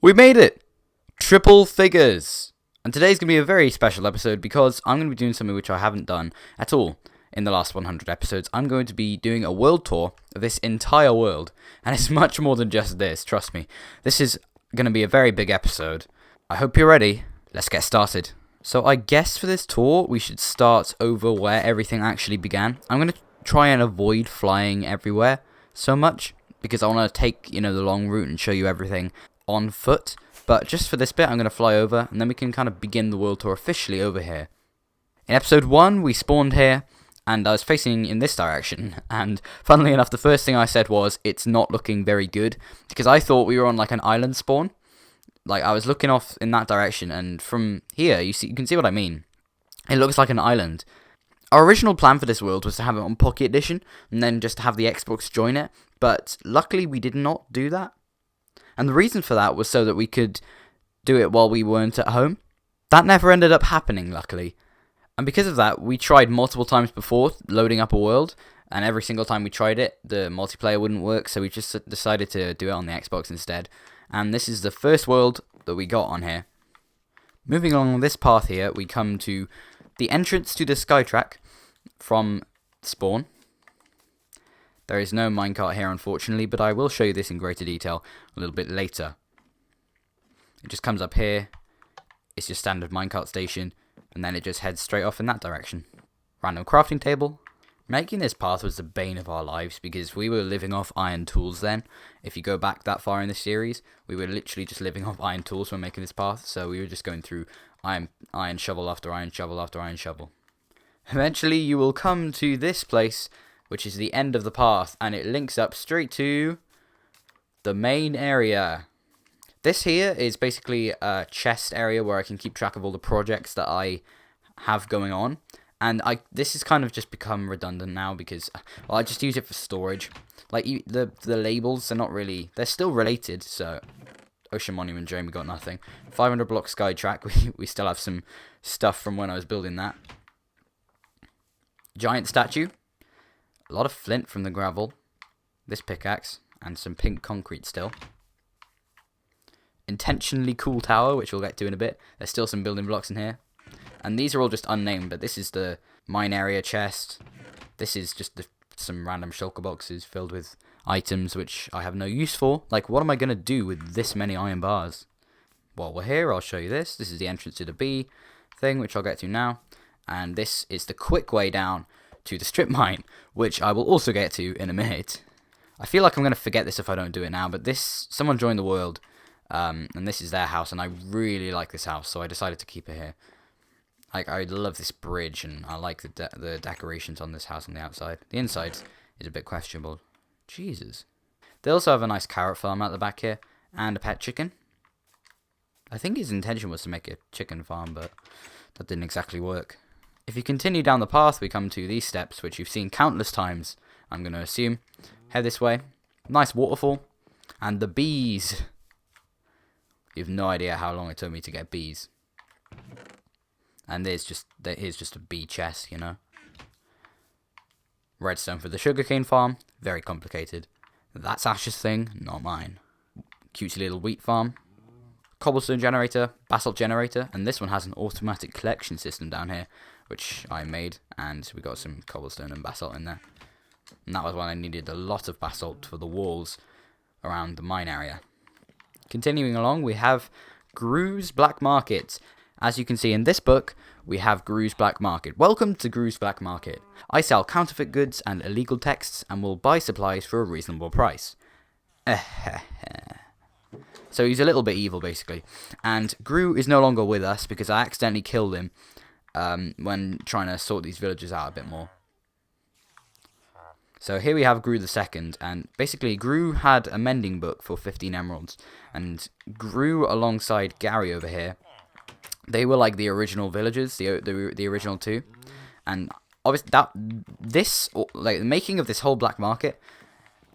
We made it! Triple figures! And today's going to be a very special episode because I'm going to be doing something which I haven't done at all in the last 100 episodes. I'm going to be doing a world tour of this entire world. And it's much more than just this, trust me. This is going to be a very big episode. I hope you're ready. Let's get started. So I guess for this tour, we should start over where everything actually began. I'm going to try and avoid flying everywhere so much because I want to take, the long route and show you everything on foot. But just for this bit, I'm going to fly over, and then we can kind of begin the world tour officially over here. In episode 1, we spawned here, and I was facing in this direction, and funnily enough, the first thing I said was, it's not looking very good, because I thought we were on like an island spawn. Like, I was looking off in that direction, and from here, you can see what I mean. It looks like an island. Our original plan for this world was to have it on Pocket Edition, and then just have the Xbox join it, but luckily we did not do that. And the reason for that was so that we could do it while we weren't at home. That never ended up happening, luckily. And because of that, we tried multiple times before loading up a world, and every single time we tried it, the multiplayer wouldn't work, so we just decided to do it on the Xbox instead. And this is the first world that we got on here. Moving along this path here, we come to the entrance to the Skytrack from spawn. There is no minecart here, unfortunately, but I will show you this in greater detail a little bit later. It just comes up here, it's your standard minecart station, and then it just heads straight off in that direction. Random crafting table. Making this path was the bane of our lives, because we were living off iron tools then. If you go back that far in the series, we were literally just living off iron tools when making this path, so we were just going through iron shovel after iron shovel after iron shovel. Eventually, you will come to this place, which is the end of the path, and it links up straight to the main area. This here is basically a chest area where I can keep track of all the projects that I have going on, and this has kind of just become redundant now because I just use it for storage. Like the labels, they're still related. So Ocean Monument Drain, we got nothing. 500 block Skytrack, we still have some stuff from when I was building that. Giant statue. A lot of flint from the gravel, this pickaxe, and some pink concrete still. Intentionally cool tower, which we'll get to in a bit. There's still some building blocks in here. And these are all just unnamed, but this is the mine area chest. This is just some random shulker boxes filled with items which I have no use for. Like, what am I going to do with this many iron bars? While we're here, I'll show you this. This is the entrance to the B thing, which I'll get to now. And this is the quick way down to the strip mine, which I will also get to in a minute. I feel like I'm going to forget this if I don't do it now, but someone joined the world, and this is their house, and I really like this house, so I decided to keep it here. Like, I love this bridge, and I like the decorations on this house on the outside. The inside is a bit questionable. Jesus. They also have a nice carrot farm out the back here, and a pet chicken. I think his intention was to make a chicken farm, but that didn't exactly work. If you continue down the path, we come to these steps, which you've seen countless times, I'm going to assume. Head this way. Nice waterfall. And the bees. You have no idea how long it took me to get bees. And here's just a bee chest, Redstone for the sugarcane farm. Very complicated. That's Ash's thing, not mine. Cutesy little wheat farm. Cobblestone generator, basalt generator, and this one has an automatic collection system down here, which I made, and we got some cobblestone and basalt in there. And that was when I needed a lot of basalt for the walls around the mine area. Continuing along, we have Gru's Black Market. As you can see in this book, we have Gru's Black Market. Welcome to Gru's Black Market. I sell counterfeit goods and illegal texts, and will buy supplies for a reasonable price. So he's a little bit evil, basically. And Gru is no longer with us because I accidentally killed him when trying to sort these villagers out a bit more. So here we have Gru the Second, and basically Gru had a mending book for 15 emeralds, and Gru alongside Gary over here, they were like the original villagers, the original two, and obviously the making of this whole black market,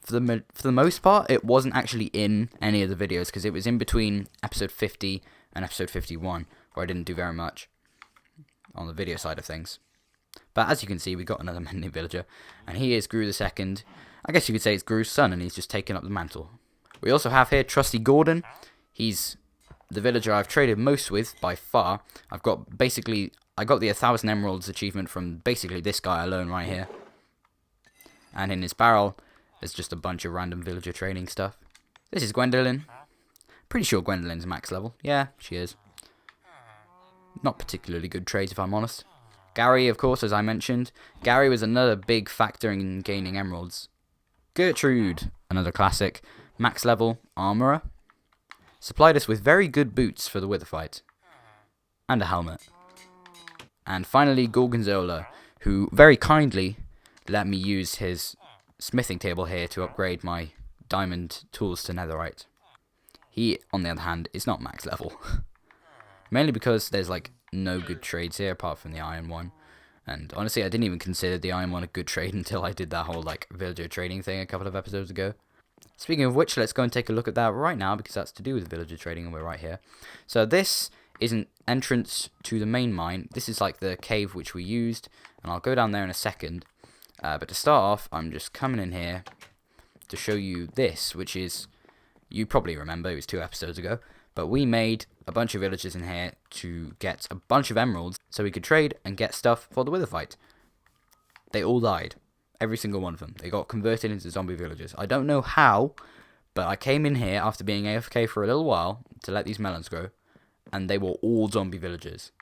for the most part, it wasn't actually in any of the videos, because it was in between episode 50 and episode 51, where I didn't do very much on the video side of things. But as you can see, we got another mending villager, and he is Gru the Second. I guess you could say it's Gru's son, and he's just taken up the mantle. We also have here Trusty Gordon. He's the villager I've traded most with by far. I got the 1,000 emeralds achievement from basically this guy alone right here. And in his barrel, there's just a bunch of random villager trading stuff. This is Gwendolyn. Pretty sure Gwendolyn's max level. Yeah, she is. Not particularly good trades, if I'm honest. Gary, of course, as I mentioned. Gary was another big factor in gaining emeralds. Gertrude, another classic. Max level armorer. Supplied us with very good boots for the wither fight. And a helmet. And finally, Gorgonzola, who very kindly let me use his smithing table here to upgrade my diamond tools to netherite. He, on the other hand, is not max level. Mainly because there's like no good trades here apart from the iron one. And honestly, I didn't even consider the iron one a good trade until I did that whole like villager trading thing a couple of episodes ago. Speaking of which, let's go and take a look at that right now because that's to do with villager trading and we're right here. So this is an entrance to the main mine. This is like the cave which we used, and I'll go down there in a second. But to start off, I'm just coming in here to show you this, which is, you probably remember, it was 2 episodes ago, but we made a bunch of villagers in here to get a bunch of emeralds so we could trade and get stuff for the wither fight. They all died. Every single one of them. They got converted into zombie villagers. I don't know how, but I came in here after being AFK for a little while to let these melons grow, and they were all zombie villagers.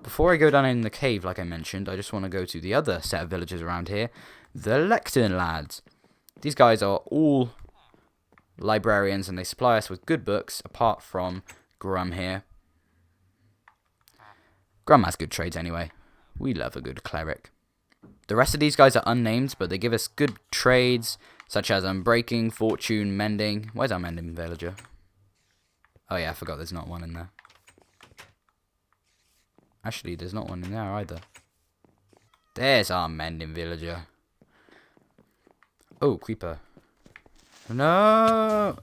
Before I go down in the cave, like I mentioned, I just want to go to the other set of villagers around here, the Lectern lads. These guys are all librarians, and they supply us with good books, apart from Grum here. Grum has good trades anyway. We love a good cleric. The rest of these guys are unnamed, but they give us good trades, such as Unbreaking, Fortune, Mending. Where's our Mending villager? Oh yeah, I forgot there's not one in there. Actually, there's not one in there either. There's our Mending villager. Oh, creeper. No!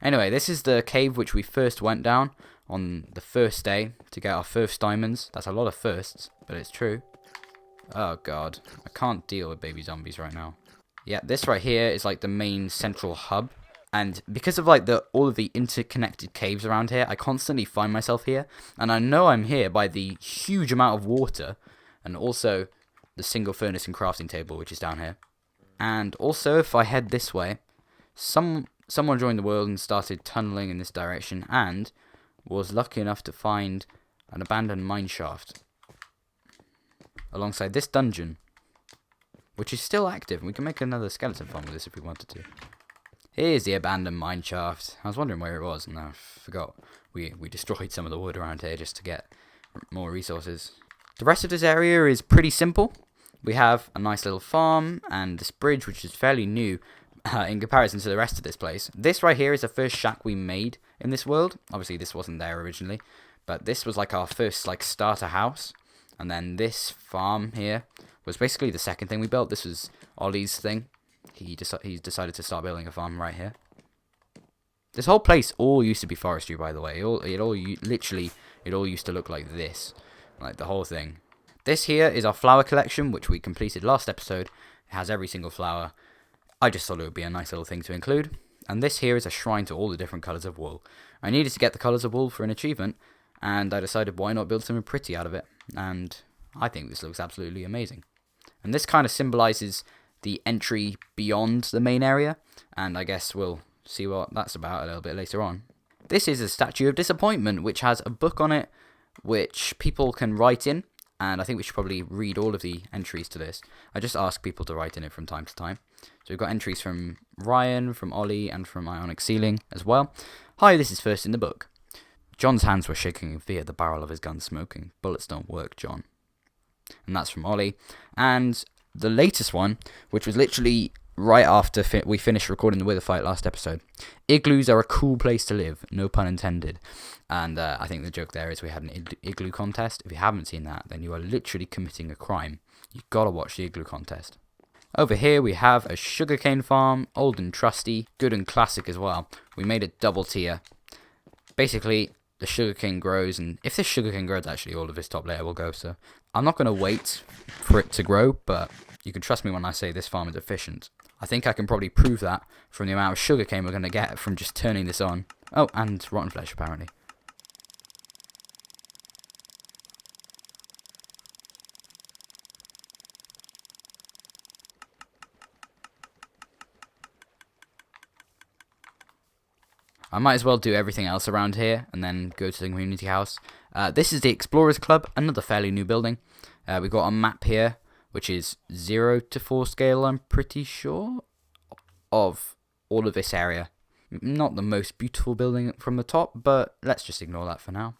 Anyway, this is the cave which we first went down on the first day to get our first diamonds. That's a lot of firsts, but it's true. Oh god, I can't deal with baby zombies right now. Yeah, this right here is like the main central hub. And because of like all of the interconnected caves around here, I constantly find myself here. And I know I'm here by the huge amount of water. And also the single furnace and crafting table, which is down here. And also, if I head this way, someone joined the world and started tunneling in this direction. And was lucky enough to find an abandoned mine shaft alongside this dungeon, which is still active. And we can make another skeleton farm with this if we wanted to. Here's the abandoned mine shaft. I was wondering where it was, and I forgot. We destroyed some of the wood around here just to get more resources. The rest of this area is pretty simple. We have a nice little farm and this bridge, which is fairly new in comparison to the rest of this place. This right here is the first shack we made in this world. Obviously, this wasn't there originally, but this was like our first like starter house. And then this farm here was basically the second thing we built. This was Ollie's thing. He's decided to start building a farm right here. This whole place all used to be forestry, by the way. It all used to look like this, like the whole thing. This here is our flower collection, which we completed last episode. It has every single flower. I just thought it would be a nice little thing to include. And this here is a shrine to all the different colours of wool. I needed to get the colours of wool for an achievement, and I decided why not build something pretty out of it. And I think this looks absolutely amazing. And this kind of symbolises the entry beyond the main area, and I guess we'll see what that's about a little bit later on. This is a Statue of Disappointment, which has a book on it which people can write in, and I think we should probably read all of the entries to this. I just ask people to write in it from time to time. So we've got entries from Ryan, from Ollie, and from Ionic Ceiling as well. Hi, this is first in the book. John's hands were shaking in fear, the barrel of his gun smoking. Bullets don't work, John. And that's from Ollie. And the latest one, which was literally right after we finished recording the Wither fight last episode. Igloos are a cool place to live, no pun intended. And I think the joke there is we had an igloo contest. If you haven't seen that, then you are literally committing a crime. You've got to watch the igloo contest. Over here we have a sugarcane farm, old and trusty, good and classic as well. We made a double tier. Basically, the sugarcane grows, and if this sugarcane grows, actually all of this top layer will go, so I'm not going to wait for it to grow, but you can trust me when I say this farm is efficient. I think I can probably prove that from the amount of sugarcane we're going to get from just turning this on. Oh, and rotten flesh apparently. I might as well do everything else around here and then go to the community house. This is the Explorers Club, another fairly new building. We've got a map here, which is 0 to 4 scale, I'm pretty sure, of all of this area. Not the most beautiful building from the top, but let's just ignore that for now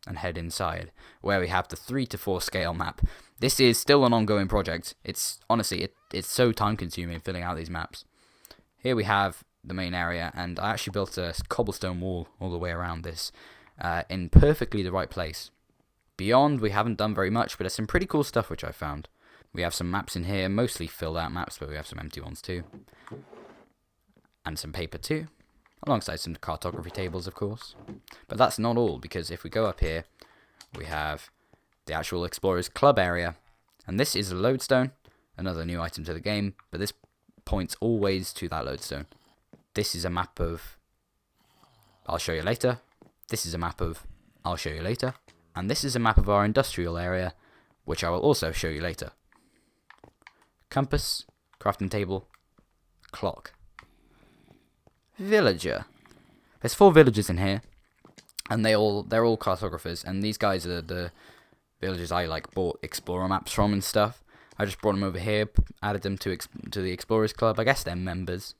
and head inside, where we have the 3 to 4 scale map. This is still an ongoing project. It's honestly, it's so time consuming filling out these maps. Here we have the main area, and I actually built a cobblestone wall all the way around this in perfectly the right place. Beyond, we haven't done very much, but there's some pretty cool stuff which I found. We have some maps in here, mostly filled out maps, but we have some empty ones too. And some paper too, alongside some cartography tables, of course. But that's not all, because if we go up here, we have the actual Explorers Club area, and this is a lodestone, another new item to the game, but this points always to that lodestone. This is a map of I'll show you later. This is a map of I'll show you later. And this is a map of our industrial area, which I will also show you later. Compass, crafting table, clock. Villager. There's 4 villagers in here, and they're all cartographers, and these guys are the villagers I bought explorer maps from and stuff. I just brought them over here, added them to the Explorers Club. I guess they're members.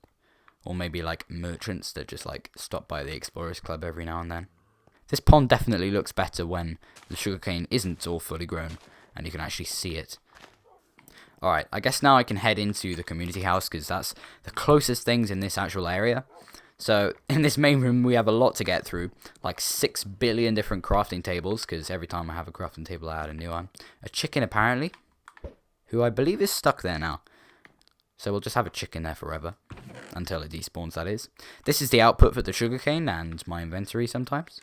Or maybe merchants that just stop by the Explorers Club every now and then. This pond definitely looks better when the sugarcane isn't all fully grown and you can actually see it. Alright, I guess now I can head into the community house because that's the closest things in this actual area. So in this main room we have a lot to get through, 6 billion different crafting tables, because every time I have a crafting table I add a new one. A chicken apparently, who I believe is stuck there now. So we'll just have a chicken there forever. Until it despawns, that is. This is the output for the sugarcane and my inventory sometimes.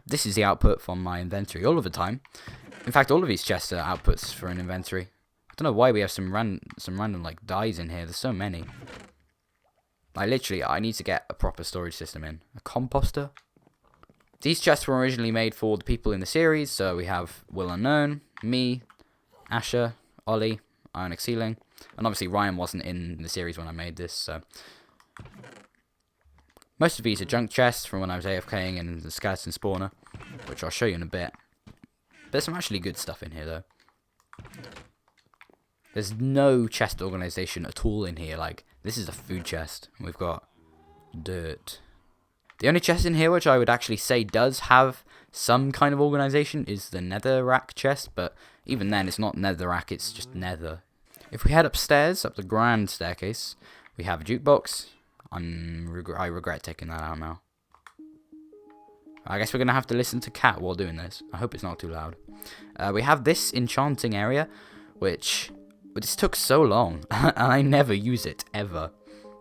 This is the output from my inventory all of the time. In fact, all of these chests are outputs for an inventory. I don't know why we have some random dyes in here. There's so many. I need to get a proper storage system in. A composter. These chests were originally made for the people in the series. So we have Will Unknown, me, Asher, Ollie, Ionic Ceiling. And obviously Ryan wasn't in the series when I made this, so most of these are junk chests from when I was AFKing in the skeleton spawner, which I'll show you in a bit. There's some actually good stuff in here though. There's no chest organization at all in here. This is a food chest, and we've got dirt. The only chest in here which I would actually say does have some kind of organization is the netherrack chest, but even then it's not netherrack, it's just nether. If we head upstairs, up the grand staircase, we have a jukebox. I regret taking that out now. I guess we're going to have to listen to Cat while doing this. I hope it's not too loud. We have this enchanting area, which this took so long, and I never use it, ever.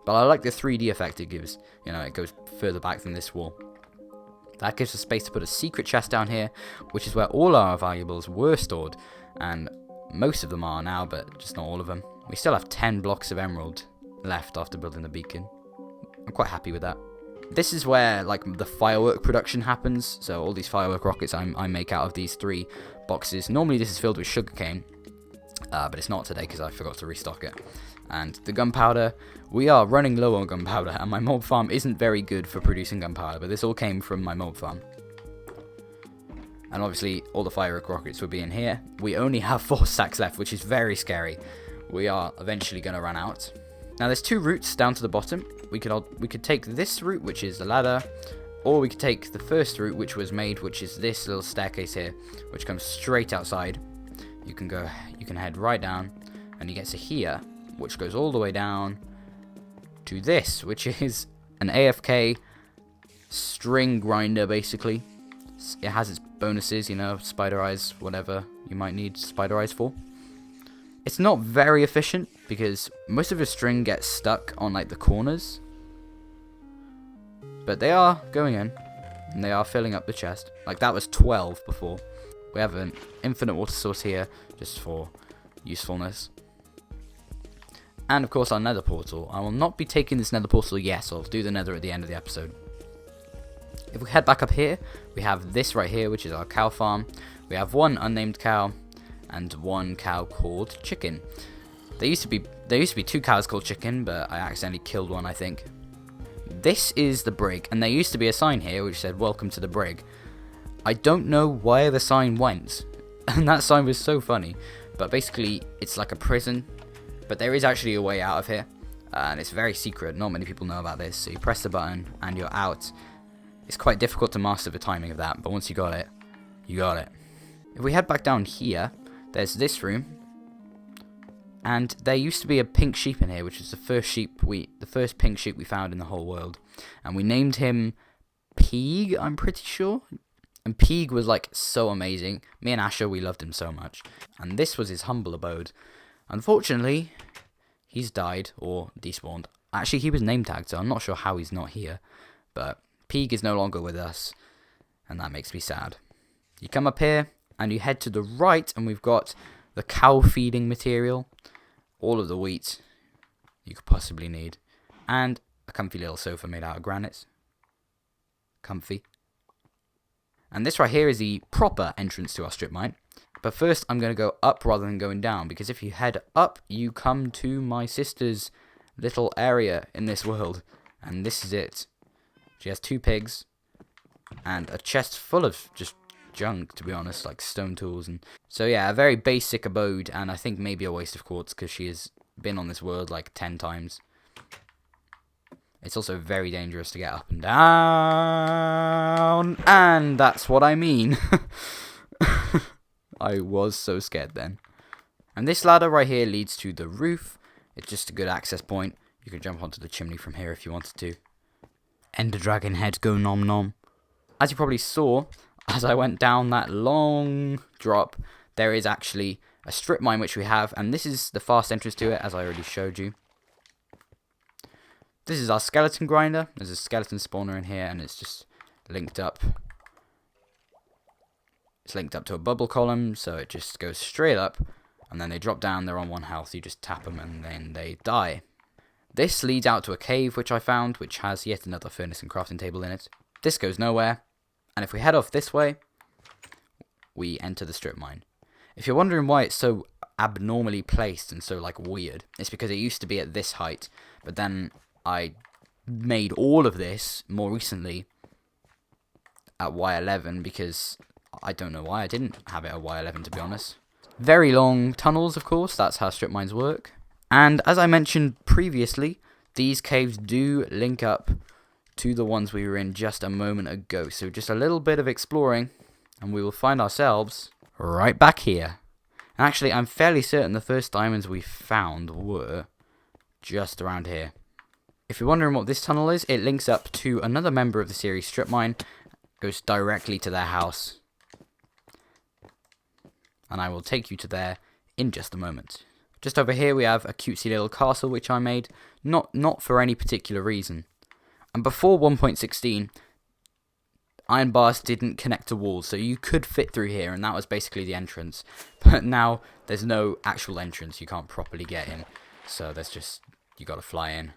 But I like the 3D effect it gives. It goes further back than this wall. That gives us space to put a secret chest down here, which is where all our valuables were stored, and most of them are now, but just not all of them. We still have 10 blocks of emerald left after building the beacon. I'm quite happy with that. This is where the firework production happens. So all these firework rockets I make out of these 3 boxes. Normally this is filled with sugarcane, but it's not today because I forgot to restock it. And the gunpowder, we are running low on gunpowder, and my mob farm isn't very good for producing gunpowder, but this all came from my mob farm. And obviously, all the firework rockets will be in here. We only have 4 stacks left, which is very scary. We are eventually going to run out. Now, there's 2 routes down to the bottom. We could take this route, which is the ladder, or we could take the first route, which was made, which is this little staircase here, which comes straight outside. You can head right down, and you get to here, which goes all the way down to this, which is an AFK string grinder, basically. It has its bonuses, spider eyes, whatever you might need spider eyes for. It's not very efficient because most of the string gets stuck on the corners. But they are going in, and they are filling up the chest. That was 12 before. We have an infinite water source here just for usefulness. And of course our nether portal. I will not be taking this nether portal yet, so I'll do the nether at the end of the episode. If we head back up here, we have this right here, which is our cow farm. We have one unnamed cow and one cow called Chicken. There used to be 2 cows called Chicken, but I accidentally killed one, I think. This is the brig, and there used to be a sign here which said welcome to the brig. I don't know where the sign went, and that sign was so funny, but basically it's like a prison, but there is actually a way out of here, and it's very secret. Not many people know about this, so you press the button and you're out. It's quite difficult to master the timing of that, but once you got it, you got it. If we head back down here, there's this room, and there used to be a pink sheep in here, which is the first pink sheep we found in the whole world, and we named him Peeg, I'm pretty sure. And Peeg was like so amazing. Me and Asher, we loved him so much. And this was his humble abode. Unfortunately, he's died or despawned. Actually, he was name tagged, so I'm not sure how he's not here. But Peeg is no longer with us, and that makes me sad. You come up here, and you head to the right, and we've got the cow feeding material. All of the wheat you could possibly need. And a comfy little sofa made out of granite. Comfy. And this right here is the proper entrance to our strip mine. But first, I'm going to go up rather than going down, because if you head up, you come to my sister's little area in this world. And this is it. She has 2 pigs and a chest full of just junk, to be honest, like stone tools. And so yeah, a very basic abode, and I think maybe a waste of quartz, because she has been on this world like 10 times. It's also very dangerous to get up and down, and that's what I mean. I was so scared then. And this ladder right here leads to the roof. It's just a good access point. You can jump onto the chimney from here if you wanted to. Ender dragon heads go nom nom. As you probably saw, as I went down that long drop, there is actually a strip mine which we have, and this is the fast entrance to it, as I already showed you. This is our skeleton grinder. There's a skeleton spawner in here, and it's just linked up. It's linked up to a bubble column, so it just goes straight up, and then they drop down. They're on 1 health. You just tap them, and then they die. This leads out to a cave which I found, which has yet another furnace and crafting table in it. This goes nowhere, and if we head off this way, we enter the strip mine. If you're wondering why it's so abnormally placed and so like weird, it's because it used to be at this height, but then I made all of this more recently at Y11, because I don't know why I didn't have it at Y11, to be honest. Very long tunnels, of course, that's how strip mines work. And as I mentioned previously, these caves do link up to the ones we were in just a moment ago. So just a little bit of exploring, and we will find ourselves right back here. And actually, I'm fairly certain the first diamonds we found were just around here. If you're wondering what this tunnel is, it links up to another member of the series, Strip Mine, goes directly to their house. And I will take you to there in just a moment. Just over here we have a cutesy little castle which I made, not for any particular reason. And before 1.16, iron bars didn't connect to walls, so you could fit through here, and that was basically the entrance. But now there's no actual entrance, you can't properly get in, so there's just, you gotta fly in.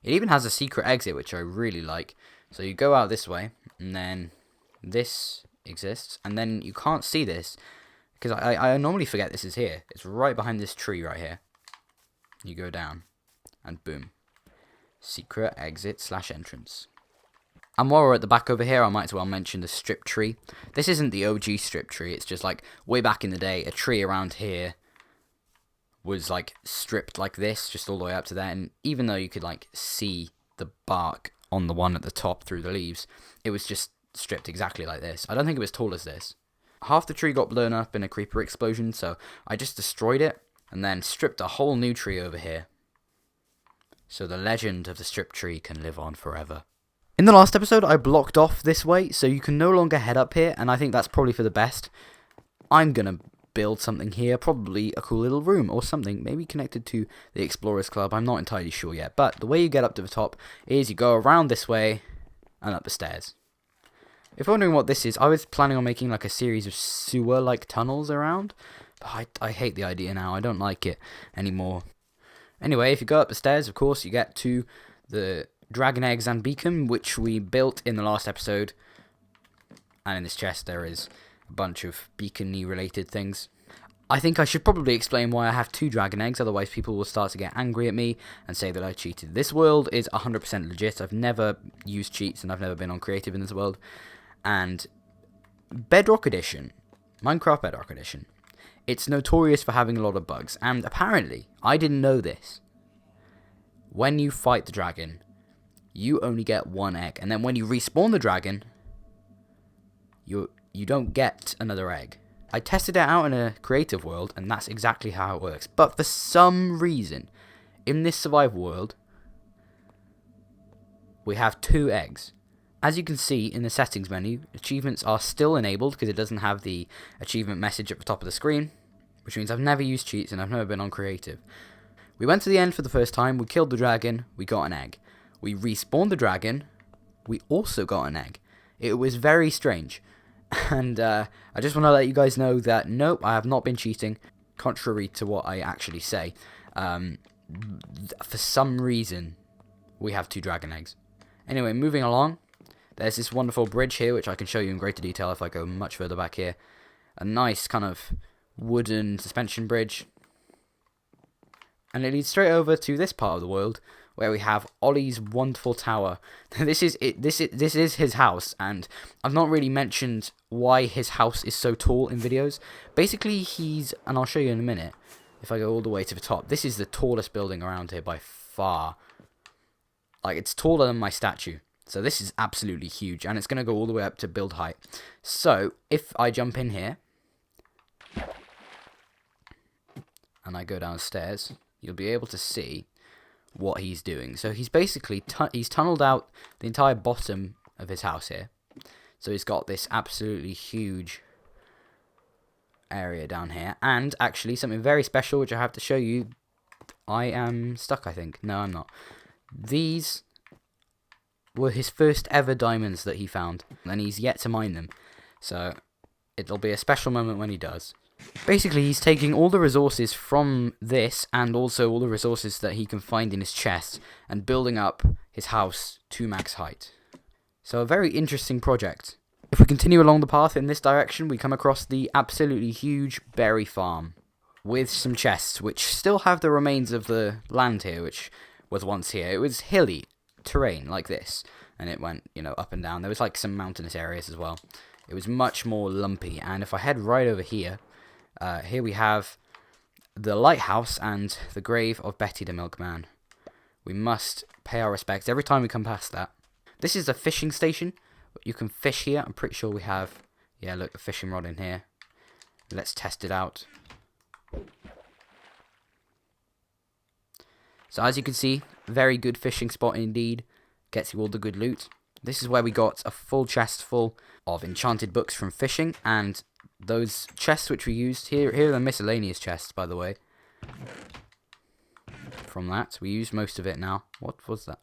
It even has a secret exit, which I really like. So you go out this way, and then this exists, and then you can't see this, because I normally forget this is here. It's right behind this tree right here. You go down, and boom. Secret exit / entrance. And while we're at the back over here, I might as well mention the strip tree. This isn't the OG strip tree, it's just like, way back in the day, a tree around here was like stripped like this, just all the way up to there, and even though you could like see the bark on the one at the top through the leaves, it was just stripped exactly like this. I don't think it was tall as this. Half the tree got blown up in a creeper explosion, so I just destroyed it, and then stripped a whole new tree over here. So the legend of the strip tree can live on forever. In the last episode, I blocked off this way, so you can no longer head up here, and I think that's probably for the best. I'm gonna build something here, probably a cool little room or something, maybe connected to the Explorers Club, I'm not entirely sure yet, but the way you get up to the top is you go around this way and up the stairs. If you're wondering what this is, I was planning on making like a series of sewer-like tunnels around, but I hate the idea now, I don't like it anymore. Anyway, if you go up the stairs, of course, you get to the dragon eggs and beacon, which we built in the last episode. And in this chest, there is a bunch of beacon-y related things. I think I should probably explain why I have 2 dragon eggs, otherwise people will start to get angry at me and say that I cheated. This world is 100% legit. I've never used cheats and I've never been on creative in this world. And Bedrock Edition, Minecraft Bedrock Edition, it's notorious for having a lot of bugs. And apparently, I didn't know this, when you fight the dragon, you only get 1 egg. And then when you respawn the dragon, you don't get another egg. I tested it out in a creative world, and that's exactly how it works. But for some reason, in this survival world, we have 2 eggs. As you can see in the settings menu, achievements are still enabled because it doesn't have the achievement message at the top of the screen, which means I've never used cheats and I've never been on creative. We went to the end for the first time, we killed the dragon, we got an egg. We respawned the dragon, we also got an egg. It was very strange. And I just want to let you guys know that nope, I have not been cheating, contrary to what I actually say. For some reason, we have 2 dragon eggs. Anyway, moving along, there's this wonderful bridge here, which I can show you in greater detail if I go much further back here. A nice kind of wooden suspension bridge. And it leads straight over to this part of the world, where we have Ollie's wonderful tower. This is his house, and I've not really mentioned why his house is so tall in videos. Basically, and I'll show you in a minute, if I go all the way to the top, this is the tallest building around here by far. Like, it's taller than my statue. So this is absolutely huge, and it's going to go all the way up to build height. So, if I jump in here, and I go downstairs, you'll be able to see what he's doing. So he's basically he's tunneled out the entire bottom of his house here. So he's got this absolutely huge area down here. And actually something very special which I have to show you. I am stuck, I think. No, I'm not. These were his first ever diamonds that he found, and he's yet to mine them. So it'll be a special moment when he does. Basically, he's taking all the resources from this and also all the resources that he can find in his chest and building up his house to max height. So a very interesting project. If we continue along the path in this direction, we come across the absolutely huge berry farm with some chests which still have the remains of the land here, which was once here. It was hilly terrain like this, and it went, up and down. There was like some mountainous areas as well. It was much more lumpy, and if I head right over here, here we have the lighthouse and the grave of Betty the Milkman. We must pay our respects every time we come past that. This is a fishing station. You can fish here. I'm pretty sure we have, yeah, look, a fishing rod in here. Let's test it out. So as you can see, very good fishing spot indeed. Gets you all the good loot. This is where we got a full chest full of enchanted books from fishing, and those chests which we used here are the miscellaneous chests, by the way. From that, we used most of it now. What was that?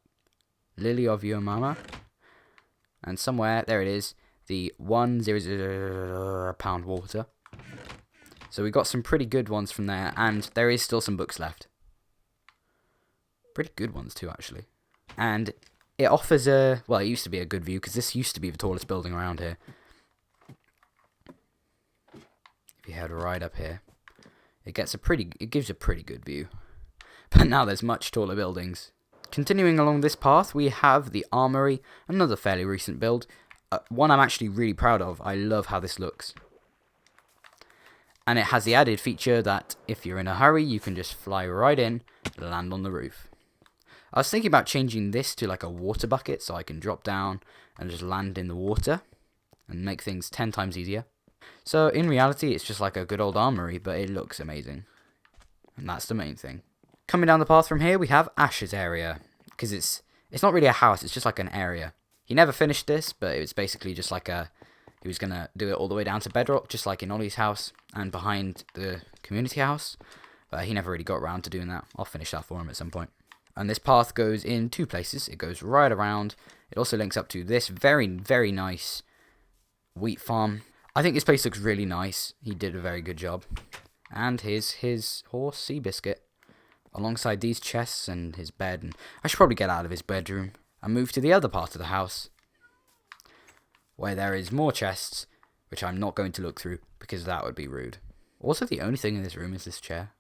Lily of Your Mama. And somewhere, there it is, the 100 pound water. So we got some pretty good ones from there, and there is still some books left. Pretty good ones too, actually. And it offers it used to be a good view, because this used to be the tallest building around here. If you head right up here, it gives a pretty good view. But now there's much taller buildings. Continuing along this path, we have the Armory, another fairly recent build. One I'm actually really proud of. I love how this looks. And it has the added feature that if you're in a hurry, you can just fly right in, land on the roof. I was thinking about changing this to like a water bucket so I can drop down and just land in the water and make things 10 times easier. So in reality, it's just like a good old armory, but it looks amazing. And that's the main thing. Coming down the path from here, we have Ash's area, because it's not really a house, it's just like an area. He never finished this, but it was basically just like he was going to do it all the way down to bedrock, just like in Ollie's house and behind the community house. But he never really got around to doing that. I'll finish that for him at some point. And this path goes in 2 places. It goes right around. It also links up to this very, very nice wheat farm. I think this place looks really nice. He did a very good job. And here's his horse, Seabiscuit. alongside these chests and his bed, and I should probably get out of his bedroom and move to the other part of the house where there is more chests, which I'm not going to look through because that would be rude. Also, the only thing in this room is this chair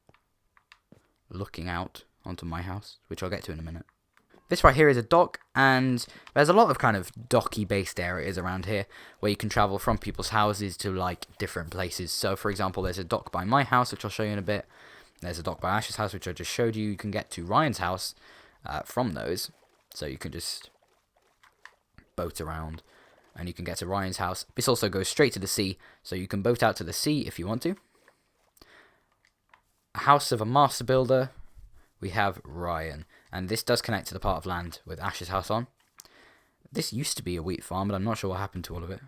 looking out onto my house, which I'll get to in a minute. This right here is a dock, and there's a lot of kind of docky based areas around here where you can travel from people's houses to like different places. So for example, there's a dock by my house, which I'll show you in a bit. There's a dock by Ash's house, which I just showed you. You can get to Ryan's house from those, so you can just boat around and you can get to Ryan's house. This also goes straight to the sea, so you can boat out to the sea if you want to. A house of a master builder, we have Ryan, and this does connect to the part of land with Ash's house on. This used to be a wheat farm, but I'm not sure what happened to all of it.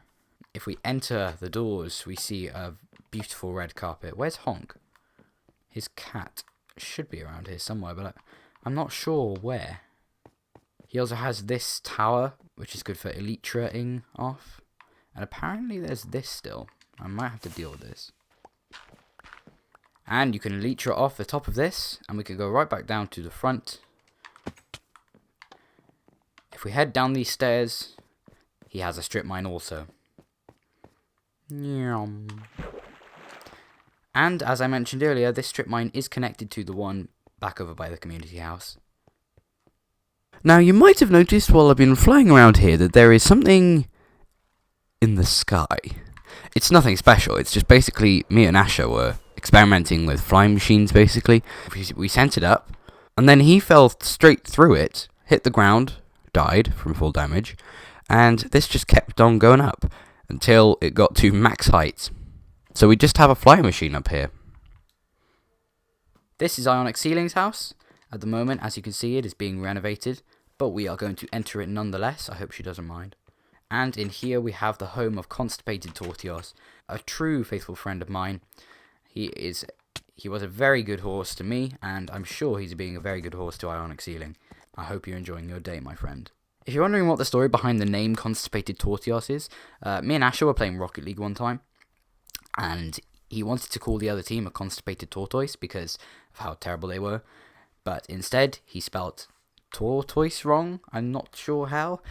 If we enter the doors, we see a beautiful red carpet. Where's Honk? His cat should be around here somewhere, but I'm not sure where. He also has this tower, which is good for elytraing off. And apparently there's this still. I might have to deal with this. And you can elytra off the top of this, and we can go right back down to the front. If we head down these stairs, he has a strip mine also. And as I mentioned earlier, this strip mine is connected to the one back over by the community house. Now you might have noticed while I've been flying around here that there is something in the sky. It's nothing special, it's just basically me and Asher were experimenting with flying machines basically. We sent it up, and then he fell straight through it, hit the ground, died from fall damage, and this just kept on going up until it got to max height. So we just have a flying machine up here. This is Ionic Ceiling's house. At the moment, as you can see, it is being renovated, but we are going to enter it nonetheless. I hope she doesn't mind. And in here we have the home of Constipated Tortios, a true faithful friend of mine. He was a very good horse to me, and I'm sure he's being a very good horse to Ionic Ceiling. I hope you're enjoying your day, my friend. If you're wondering what the story behind the name Constipated Tortios is, me and Asher were playing Rocket League one time, and he wanted to call the other team a Constipated Tortoise because of how terrible they were, but instead he spelt tortoise wrong. I'm not sure how.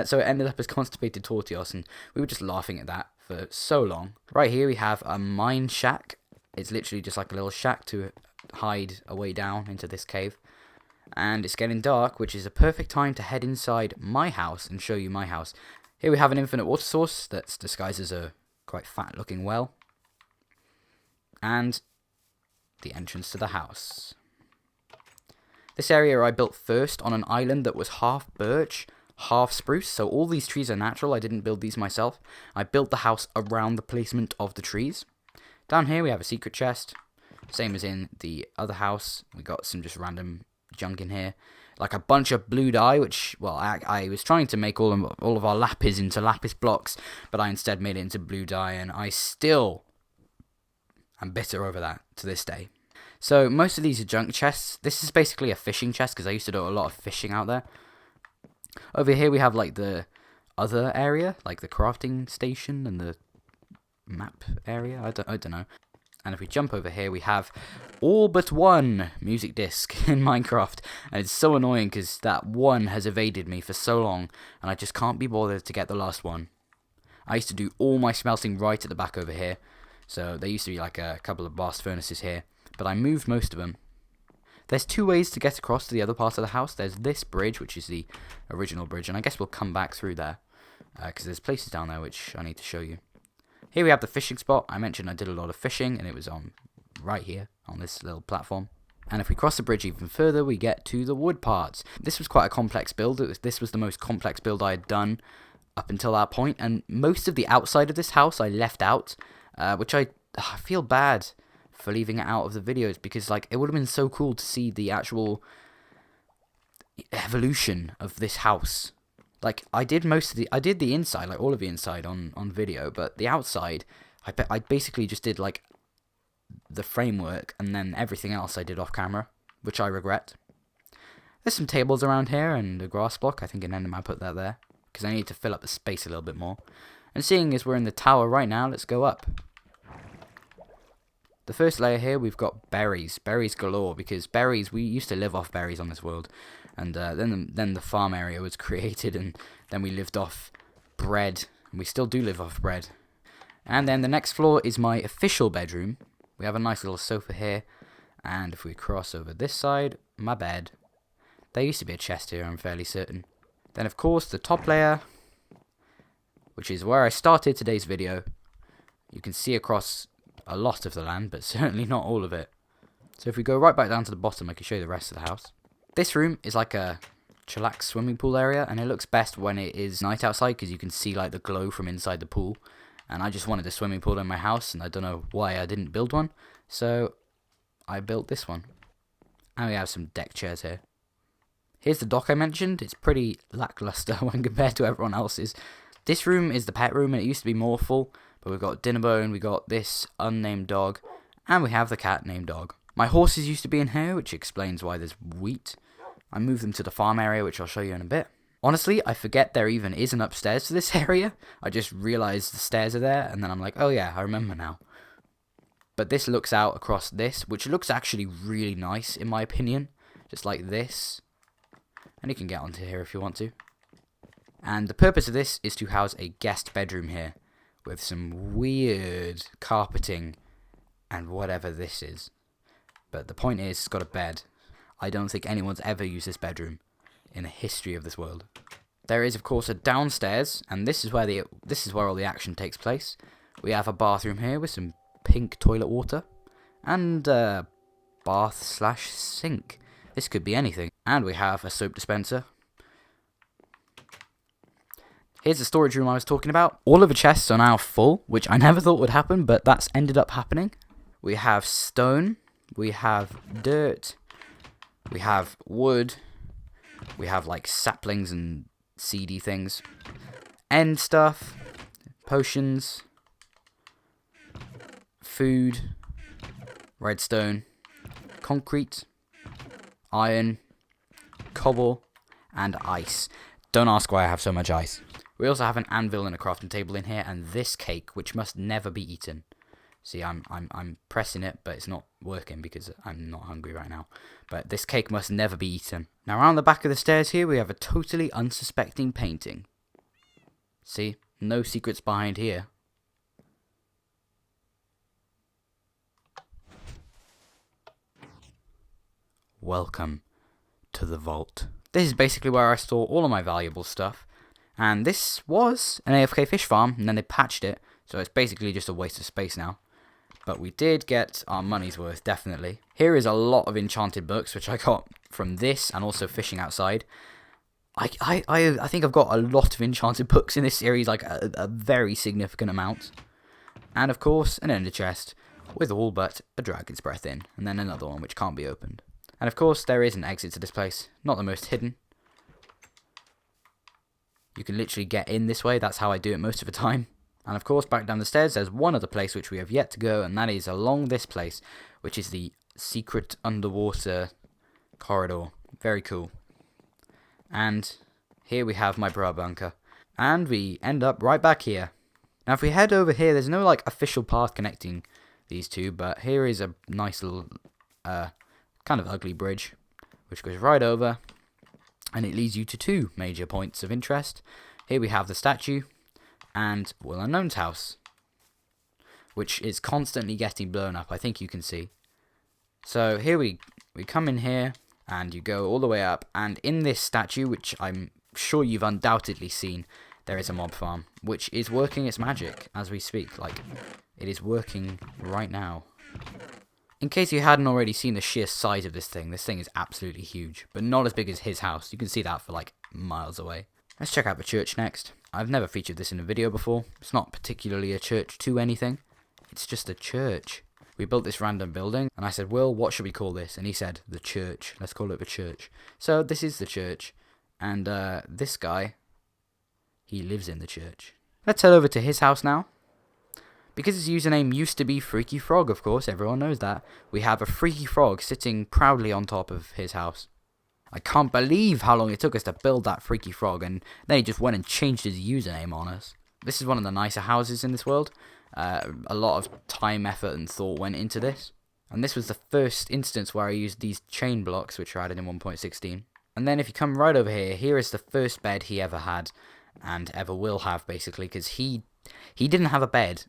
So it ended up as Constipated Tortios, and we were just laughing at that for so long. Right here we have a mine shack. It's literally just like a little shack to hide a way down into this cave. And it's getting dark, which is a perfect time to head inside my house and show you my house. Here we have an infinite water source that's disguised as a quite fat looking well. And the entrance to the house. This area I built first on an island that was half birch, half spruce, so all these trees are natural. I didn't build these myself. I built the house around the placement of the trees. Down here we have a secret chest, same as in the other house. We got some just random junk in here, like a bunch of blue dye, which, well, I was trying to make all of our lapis into lapis blocks, but I instead made it into blue dye, and I still am bitter over that to this day. So most of these are junk chests. This is basically a fishing chest because I used to do a lot of fishing out there. Over here we have like the other area, like the crafting station and the map area. I don't know. And if we jump over here, we have all but one music disc in Minecraft. And it's so annoying because that one has evaded me for so long, and I just can't be bothered to get the last one. I used to do all my smelting right at the back over here. So there used to be like a couple of blast furnaces here, but I moved most of them. There's two ways to get across to the other part of the house. There's this bridge, which is the original bridge, and I guess we'll come back through there, because there's places down there which I need to show you. Here we have the fishing spot. I mentioned I did a lot of fishing, and it was on right here, on this little platform. And if we cross the bridge even further, we get to the wood parts. This was quite a complex build. This was the most complex build I had done up until that point, and most of the outside of this house I left out, which I feel bad for leaving it out of the videos, because like it would have been so cool to see the actual evolution of this house. Like I did the inside, like all of the inside on video, but the outside I basically just did like the framework, and then everything else I did off camera, which I regret. There's some tables around here and a grass block. I think in Enderman I put that there because I need to fill up the space a little bit more. And seeing as we're in the tower right now, let's go up. The first layer here, we've got berries. Berries galore, because berries, we used to live off berries on this world. And then the farm area was created, and then we lived off bread. And we still do live off bread. And then the next floor is my official bedroom. We have a nice little sofa here. And if we cross over this side, my bed. There used to be a chest here, I'm fairly certain. Then, of course, the top layer, which is where I started today's video. You can see across a lot of the land, but certainly not all of it. So if we go right back down to the bottom, I can show you the rest of the house. This room is like a chillax swimming pool area, and it looks best when it is night outside because you can see like the glow from inside the pool. And I just wanted a swimming pool in my house, and I don't know why I didn't build one, so I built this one. And we have some deck chairs here. Here's the dock I mentioned. It's pretty lackluster when compared to everyone else's. This room is the pet room, and it used to be more full, but we've got Dinnerbone, we got this unnamed dog, and we have the cat named Dog. My horses used to be in here, which explains why there's wheat. I moved them to the farm area, which I'll show you in a bit. Honestly, I forget there even is an upstairs to this area. I just realised the stairs are there, and then I'm like, oh yeah, I remember now. But this looks out across this, which looks actually really nice, in my opinion. Just like this. And you can get onto here if you want to. And the purpose of this is to house a guest bedroom here, with some weird carpeting and whatever this is. But the point is, it's got a bed. I don't think anyone's ever used this bedroom in the history of this world. There is, of course, a downstairs, and this is where all the action takes place. We have a bathroom here with some pink toilet water, and a bath/sink. This could be anything. And we have a soap dispenser. Here's the storage room I was talking about. All of the chests are now full, which I never thought would happen, but that's ended up happening. We have stone, we have dirt, we have wood, we have like saplings and seedy things, end stuff, potions, food, redstone, concrete, iron, cobble, and ice. Don't ask why I have so much ice. We also have an anvil and a crafting table in here, and this cake, which must never be eaten. See, I'm pressing it, but it's not working because I'm not hungry right now. But this cake must never be eaten. Now, around the back of the stairs here, we have a totally unsuspecting painting. See, no secrets behind here. Welcome to the vault. This is basically where I store all of my valuable stuff. And this was an AFK fish farm, and then they patched it, so it's basically just a waste of space now. But we did get our money's worth, definitely. Here is a lot of enchanted books, which I got from this, and also fishing outside. I think I've got a lot of enchanted books in this series, like a very significant amount. And of course, an ender chest, with all but a dragon's breath in, and then another one which can't be opened. And of course, there is an exit to this place, not the most hidden. You can literally get in this way, that's how I do it most of the time. And of course, back down the stairs, there's one other place which we have yet to go, and that is along this place, which is the secret underwater corridor. Very cool. And here we have my bra bunker. And we end up right back here. Now, if we head over here, there's no, like, official path connecting these two, but here is a nice little, kind of ugly bridge, which goes right over. And it leads you to two major points of interest. Here we have the statue and Will Unknown's house, which is constantly getting blown up, I think you can see. So here we come in here, and you go all the way up, and in this statue, which I'm sure you've undoubtedly seen, there is a mob farm, which is working its magic as we speak. Like, it is working right now. In case you hadn't already seen the sheer size of this thing is absolutely huge, but not as big as his house. You can see that for like miles away. Let's check out the church next. I've never featured this in a video before. It's not particularly a church to anything. It's just a church. We built this random building, and I said, Will, what should we call this? And he said, the church. Let's call it the church. So this is the church, and this guy, he lives in the church. Let's head over to his house now. Because his username used to be Freaky Frog, of course, everyone knows that, we have a Freaky Frog sitting proudly on top of his house. I can't believe how long it took us to build that Freaky Frog, and then he just went and changed his username on us. This is one of the nicer houses in this world, A lot of time, effort, and thought went into this. And this was the first instance where I used these chain blocks, which are added in 1.16. And then if you come right over here, here is the first bed he ever had, and ever will have, basically, because he didn't have a bed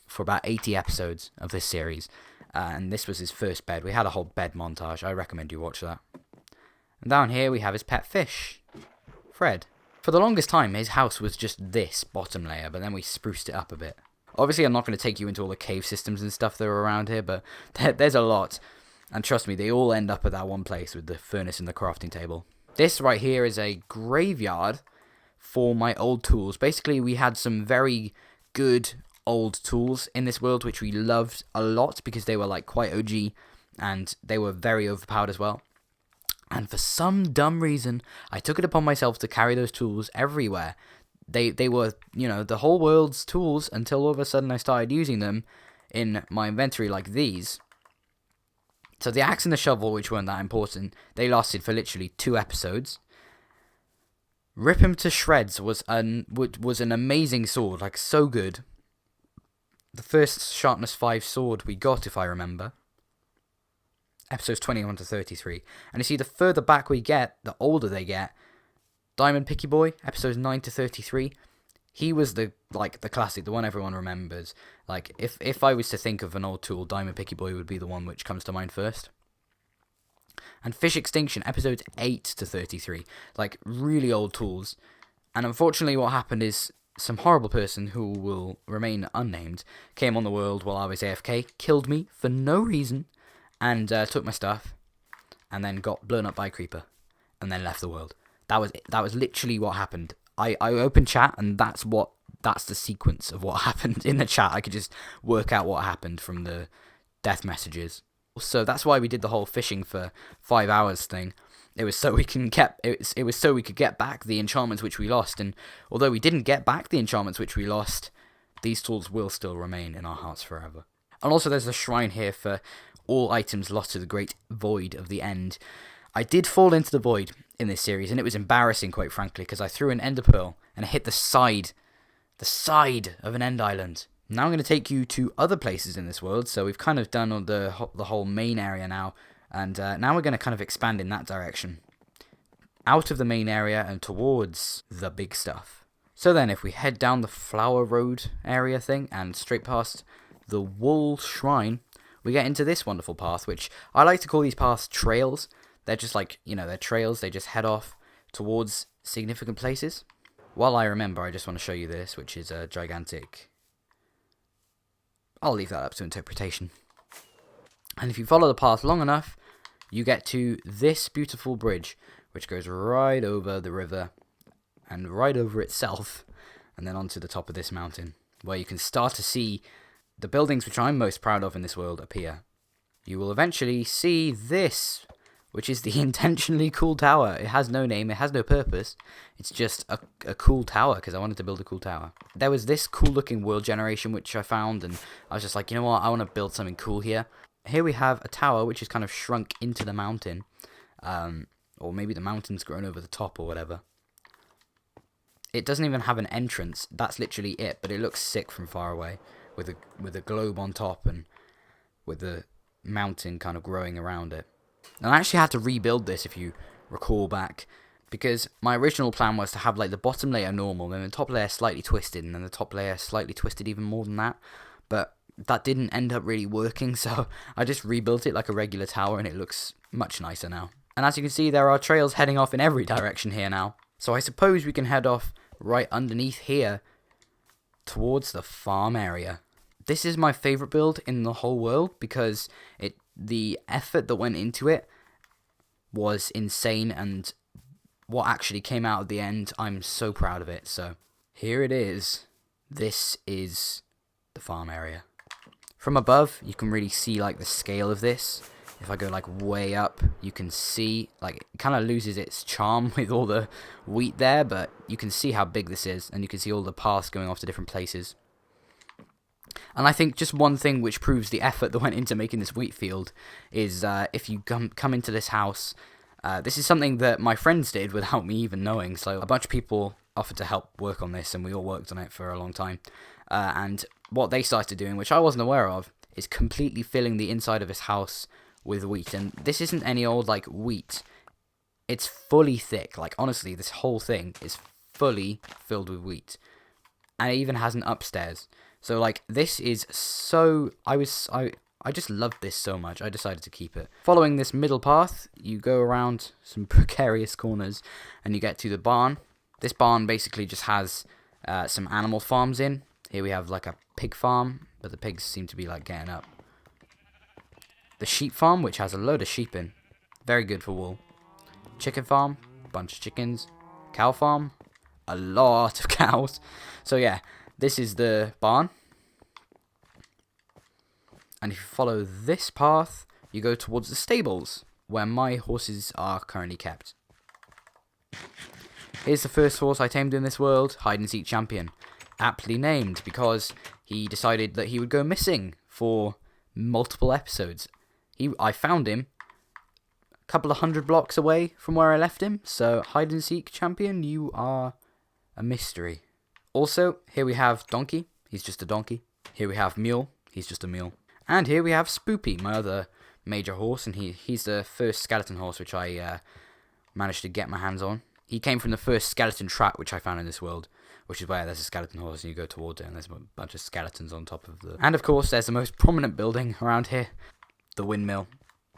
for about 80 episodes of this series. And this was his first bed. We had a whole bed montage. I recommend you watch that. And down here we have his pet fish, Fred. For the longest time, his house was just this bottom layer, but then we spruced it up a bit. Obviously, I'm not going to take you into all the cave systems and stuff that are around here, but there's a lot. And trust me, they all end up at that one place with the furnace and the crafting table. This right here is a graveyard for my old tools. Basically, we had some very good old tools in this world, which we loved a lot because they were like quite OG and they were very overpowered as well. And for some dumb reason, I took it upon myself to carry those tools everywhere. They were, you know, the whole world's tools until all of a sudden I started using them in my inventory like these. So the axe and the shovel, which weren't that important, they lasted for literally 2 episodes. Rip him to shreds was an amazing sword, like so good. The first sharpness 5 sword we got, if I remember. Episodes 21 to 33. And you see, the further back we get, the older they get. Diamond Picky Boy, episodes 9 to 33. He was the classic, the one everyone remembers. Like, if I was to think of an old tool, Diamond Picky Boy would be the one which comes to mind first. And Fish Extinction, episodes 8 to 33. Like, really old tools. And unfortunately what happened is some horrible person who will remain unnamed came on the world while I was AFK, killed me for no reason, and took my stuff, and then got blown up by a creeper, and then left the world. That was literally what happened. I opened chat, and that's the sequence of what happened in the chat. I could just work out what happened from the death messages. So that's why we did the whole fishing for 5 hours thing. It was so we could get back the enchantments which we lost. And although we didn't get back the enchantments which we lost, these tools will still remain in our hearts forever. And also there's a shrine here for all items lost to the great void of the end. I did fall into the void in this series, and it was embarrassing, quite frankly, because I threw an ender pearl and it hit the side of an end island. Now I'm going to take you to other places in this world. So we've kind of done the whole main area now, and now we're going to kind of expand in that direction, out of the main area and towards the big stuff. So then, if we head down the Flower Road area thing and straight past the Wool Shrine, we get into this wonderful path, which I like to call these paths trails. They're just like, you know, they're trails. They just head off towards significant places. While I remember, I just want to show you this, which is a gigantic... I'll leave that up to interpretation. And if you follow the path long enough, you get to this beautiful bridge, which goes right over the river and right over itself, and then onto the top of this mountain, where you can start to see the buildings which I'm most proud of in this world appear. You will eventually see this, which is the intentionally cool tower. It has no name, it has no purpose. It's just a cool tower, because I wanted to build a cool tower. There was this cool looking world generation which I found, and I was just like, you know what, I want to build something cool here. Here we have a tower which is kind of shrunk into the mountain. Or maybe the mountain's grown over the top or whatever. It doesn't even have an entrance, that's literally it, but it looks sick from far away. With a globe on top and with the mountain kind of growing around it. And I actually had to rebuild this, if you recall back, because my original plan was to have like the bottom layer normal, and the top layer slightly twisted, and then the top layer slightly twisted even more than that. But that didn't end up really working, so I just rebuilt it like a regular tower, and it looks much nicer now. And as you can see, there are trails heading off in every direction here now. So I suppose we can head off right underneath here towards the farm area. This is my favourite build in the whole world because the effort that went into it was insane, and what actually came out at the end, I'm so proud of it. So here it is. This is the farm area. From above, you can really see like the scale of this. If I go like way up, you can see like it kind of loses its charm with all the wheat there, but you can see how big this is, and you can see all the paths going off to different places. And I think just one thing which proves the effort that went into making this wheat field is if you come into this house, this is something that my friends did without me even knowing. So a bunch of people offered to help work on this, and we all worked on it for a long time. And what they started doing, which I wasn't aware of, is completely filling the inside of his house with wheat. And this isn't any old, like, wheat. It's fully thick. Like, honestly, this whole thing is fully filled with wheat. And it even has an upstairs. So, like, this is so... I just loved this so much, I decided to keep it. Following this middle path, you go around some precarious corners, and you get to the barn. This barn basically just has some animal farms in. Here we have, like, a pig farm, but the pigs seem to be, like, getting up. The sheep farm, which has a load of sheep in. Very good for wool. Chicken farm, bunch of chickens. Cow farm, a lot of cows. So, yeah, this is the barn. And if you follow this path, you go towards the stables, where my horses are currently kept. Here's the first horse I tamed in this world, Hide and Seek Champion. Aptly named, because he decided that he would go missing for multiple episodes. I found him a couple of 100 blocks away from where I left him, so Hide and Seek Champion, you are a mystery. Also, here we have Donkey, he's just a donkey. Here we have Mule, he's just a mule. And here we have Spoopy, my other major horse, and he's the first skeleton horse which I managed to get my hands on. He came from the first skeleton trap which I found in this world, which is where there's a skeleton horse and you go towards it and there's a bunch of skeletons on top of the... And of course there's the most prominent building around here, the windmill.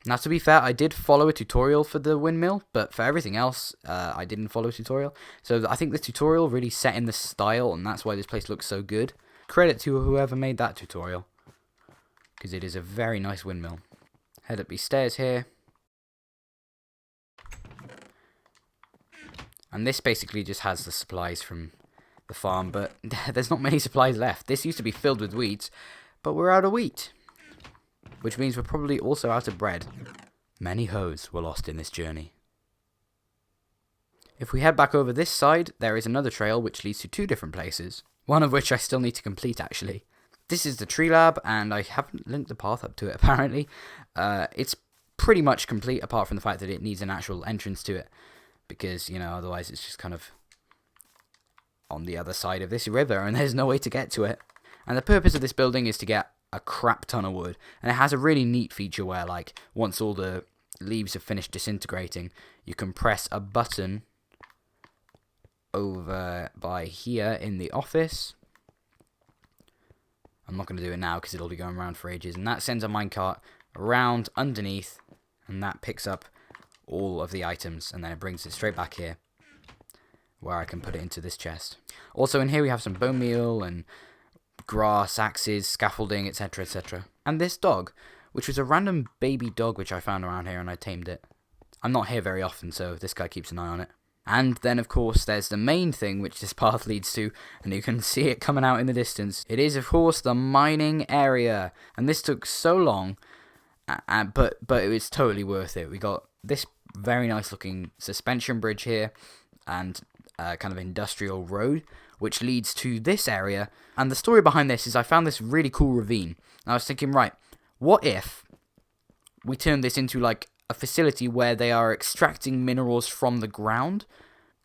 Now to be fair, I did follow a tutorial for the windmill, but for everything else, I didn't follow a tutorial. So I think the tutorial really set in the style, and that's why this place looks so good. Credit to whoever made that tutorial, because it is a very nice windmill. Head up these stairs here. And this basically just has the supplies from the farm, but there's not many supplies left. This used to be filled with wheat, but we're out of wheat. Which means we're probably also out of bread. Many hoes were lost in this journey. If we head back over this side, there is another trail which leads to two different places. One of which I still need to complete, actually. This is the tree lab, and I haven't linked the path up to it, apparently. It's pretty much complete, apart from the fact that it needs an actual entrance to it. Because, you know, otherwise it's just kind of on the other side of this river, and there's no way to get to it. And the purpose of this building is to get a crap ton of wood. And it has a really neat feature where, like, once all the leaves have finished disintegrating, you can press a button over by here in the office. I'm not going to do it now because it'll be going around for ages. And that sends a minecart around underneath, and that picks up all of the items, and then it brings it straight back here, where I can put it into this chest. Also in here we have some bone meal and grass, axes, scaffolding, etc, etc. And this dog, which was a random baby dog which I found around here and I tamed it. I'm not here very often, so this guy keeps an eye on it. And then, of course, there's the main thing which this path leads to, and you can see it coming out in the distance. It is, of course, the mining area, and this took so long, but it was totally worth it. We got this very nice looking suspension bridge here, and kind of industrial road, which leads to this area. And the story behind this is I found this really cool ravine, and I was thinking, right, what if we turn this into like a facility where they are extracting minerals from the ground?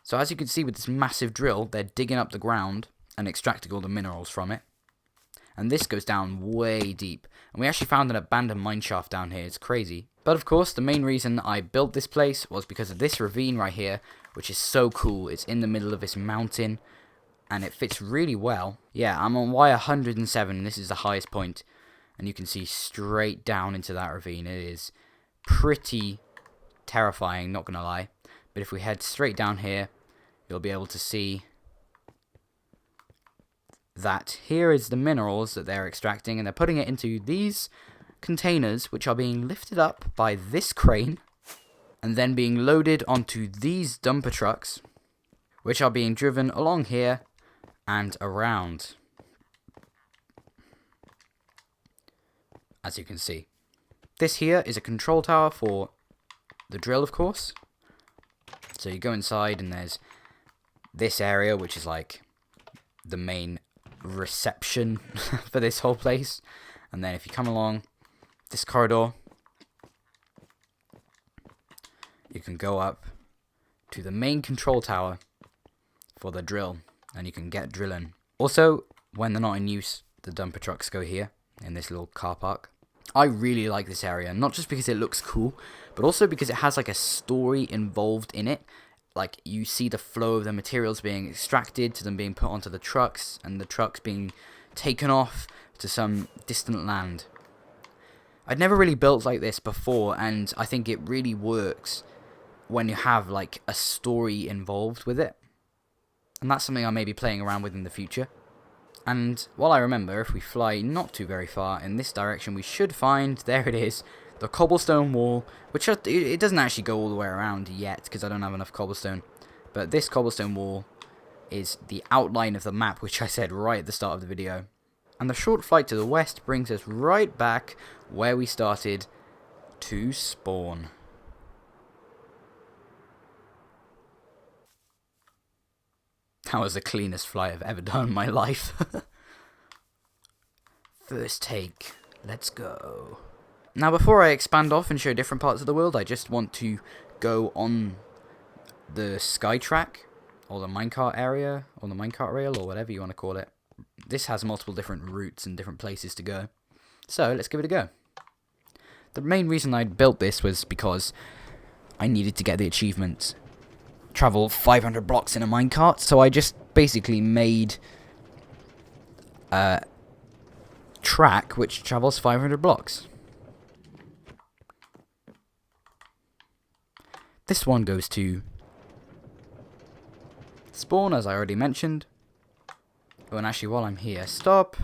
So as you can see with this massive drill, they're digging up the ground and extracting all the minerals from it. And this goes down way deep. And we actually found an abandoned mine shaft down here. It's crazy. But of course, the main reason I built this place was because of this ravine right here, which is so cool. It's in the middle of this mountain, and it fits really well. Yeah, I'm on Y107, and this is the highest point. And you can see straight down into that ravine. It is pretty terrifying, not gonna lie. But if we head straight down here, you'll be able to see that here is the minerals that they're extracting, and they're putting it into these containers, which are being lifted up by this crane, and then being loaded onto these dumper trucks, which are being driven along here and around, as you can see. This here is a control tower for the drill, of course. So you go inside, and there's this area, which is like the main reception for this whole place. And then if you come along this corridor, you can go up to the main control tower for the drill, and you can get drilling. Also, when they're not in use, the dumper trucks go here, in this little car park. I really like this area, not just because it looks cool, but also because it has like a story involved in it. Like, you see the flow of the materials being extracted, to them being put onto the trucks, and the trucks being taken off to some distant land. I'd never really built like this before, and I think it really works when you have like a story involved with it. And that's something I may be playing around with in the future. And while I remember, if we fly not too very far in this direction, we should find, there it is, the cobblestone wall, which it doesn't actually go all the way around yet, because I don't have enough cobblestone. But this cobblestone wall is the outline of the map, which I said right at the start of the video. And the short flight to the west brings us right back where we started to spawn. That was the cleanest flight I've ever done in my life. First take, let's go. Now, before I expand off and show different parts of the world, I just want to go on the Skytrack, or the minecart area, or the minecart rail, or whatever you want to call it. This has multiple different routes and different places to go. So, let's give it a go. The main reason I built this was because I needed to get the achievement travel 500 blocks in a minecart, so I just basically made a track which travels 500 blocks. This one goes to spawn, as I already mentioned. Oh, and actually, while I'm here, stop.